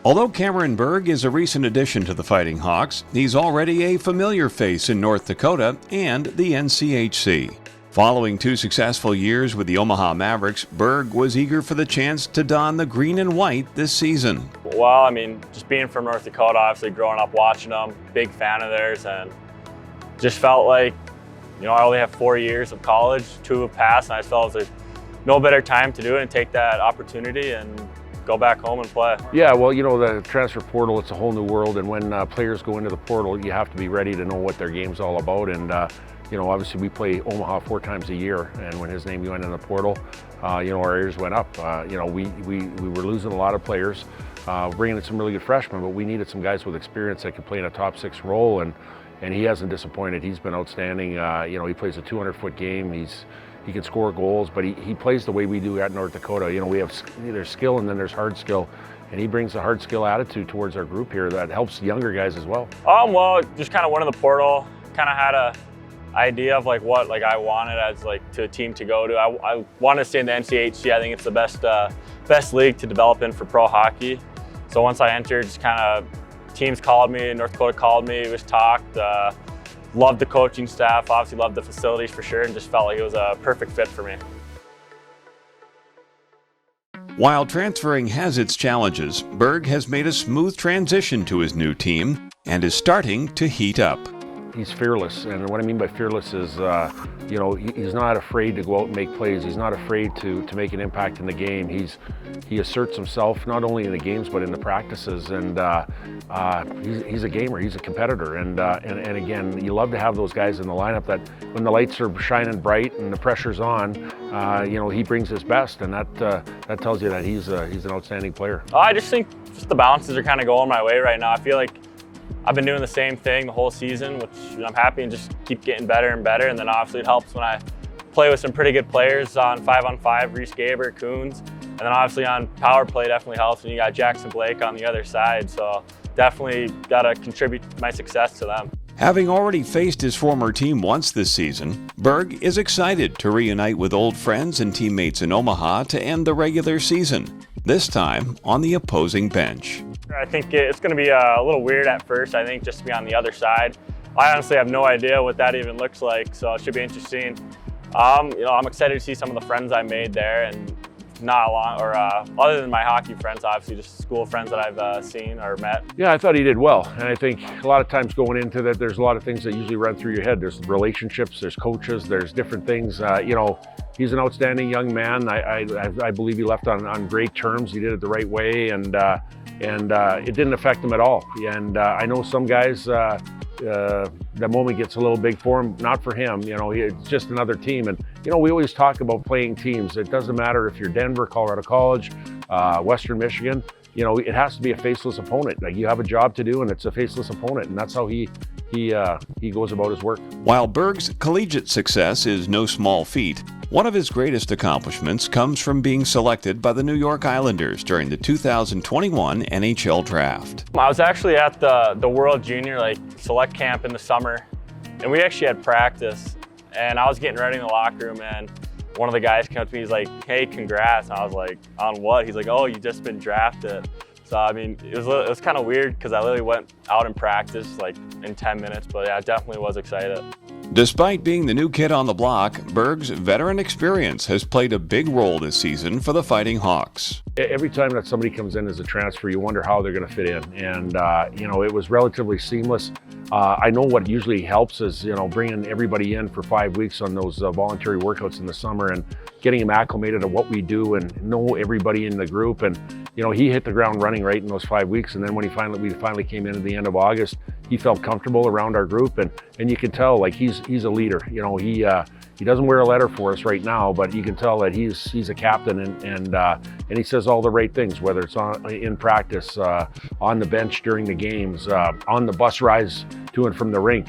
Although Cameron Berg is a recent addition to the Fighting Hawks, he's already a familiar face in North Dakota and the NCHC. Following 2 successful years with the Omaha Mavericks, Berg was eager for the chance to don the green and white this season. Well, I mean, just being from North Dakota, obviously growing up watching them, big fan of theirs, and just felt like, I only have 4 years of college, 2 have passed, and I just felt it was no better time to do it and take that opportunity and go back home and play. Yeah, well, the transfer portal, it's a whole new world, and when players go into the portal, you have to be ready to know what their game's all about. And obviously we play Omaha 4 times a year, and when his name went in the portal, our ears went up. We were losing a lot of players, bringing in some really good freshmen, but we needed some guys with experience that could play in a top 6 role, and he hasn't disappointed. He's been outstanding. He plays a 200-foot game. He can score goals, but he plays the way we do at North Dakota. We have there's skill and then there's hard skill, and he brings a hard skill attitude towards our group here that helps younger guys as well. Well, just kind of went in the portal, kind of had a idea of what I wanted as to a team to go to. I wanted to stay in the NCHC. I think it's the best league to develop in for pro hockey. So once I entered, just kind of teams called me, North Dakota called me, it was talked. Loved the coaching staff, obviously loved the facilities for sure, and just felt like it was a perfect fit for me. While transferring has its challenges, Berg has made a smooth transition to his new team and is starting to heat up. He's fearless, and what I mean by fearless is, he's not afraid to go out and make plays. He's not afraid to make an impact in the game. He asserts himself not only in the games but in the practices, and he's a gamer. He's a competitor, and again, you love to have those guys in the lineup that when the lights are shining bright and the pressure's on, he brings his best, and that tells you that he's an outstanding player. I just think the bounces are kind of going my way right now. I feel like I've been doing the same thing the whole season, which I'm happy and just keep getting better and better. And then obviously it helps when I play with some pretty good players on 5-on-5, Reese Gaber, Coons. And then obviously on power play definitely helps when you got Jackson Blake on the other side. So definitely got to contribute my success to them. Having already faced his former team once this season, Berg is excited to reunite with old friends and teammates in Omaha to end the regular season, this time on the opposing bench. I think it's going to be a little weird at first, I think, just to be on the other side. I honestly have no idea what that even looks like, so it should be interesting. I'm excited to see some of the friends I made there, and other than my hockey friends, obviously just school friends that I've seen or met. Yeah, I thought he did well, and I think a lot of times going into that, there's a lot of things that usually run through your head. There's relationships, there's coaches, there's different things. He's an outstanding young man. I believe he left on great terms. He did it the right way, and it didn't affect him at all. And I know some guys, that moment gets a little big for him. Not for him, it's just another team. And we always talk about playing teams. It doesn't matter if you're Denver, Colorado College, Western Michigan. It has to be a faceless opponent. Like, you have a job to do, and it's a faceless opponent, and that's how he goes about his work. While Berg's collegiate success is no small feat, one of his greatest accomplishments comes from being selected by the New York Islanders during the 2021 NHL Draft. I was actually at the World Junior select camp in the summer, and we actually had practice, and I was getting ready in the locker room, and one of the guys came up to me, he's like, "Hey, congrats." And I was like, "On what?" He's like, "Oh, you just been drafted." So I mean, it was kind of weird because I literally went out and practiced in 10 minutes, but yeah, I definitely was excited. Despite being the new kid on the block, Berg's veteran experience has played a big role this season for the Fighting Hawks. Every time that somebody comes in as a transfer, you wonder how they're going to fit in, and it was relatively seamless. I know what usually helps is bringing everybody in for 5 weeks on those voluntary workouts in the summer and getting them acclimated to what we do and know everybody in the group. And he hit the ground running right in those 5 weeks, and then when we finally came in at the end of August, he felt comfortable around our group, and you can tell he's a leader. He doesn't wear a letter for us right now, but you can tell that he's a captain, and he says all the right things, whether it's in practice, on the bench during the games, on the bus rides to and from the rink.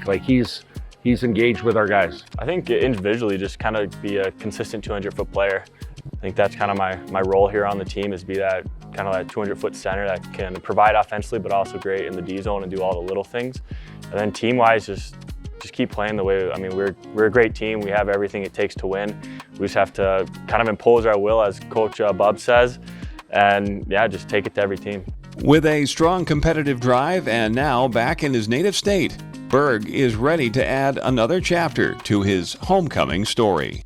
He's engaged with our guys. I think individually, just kind of be a consistent 200-foot player. I think that's kind of my role here on the team, is be that kind of that 200-foot center that can provide offensively, but also great in the D zone and do all the little things. And then team-wise, just keep playing the way. I mean, we're a great team. We have everything it takes to win. We just have to kind of impose our will, as Coach Bub says, and yeah, just take it to every team. With a strong competitive drive and now back in his native state, Berg is ready to add another chapter to his homecoming story.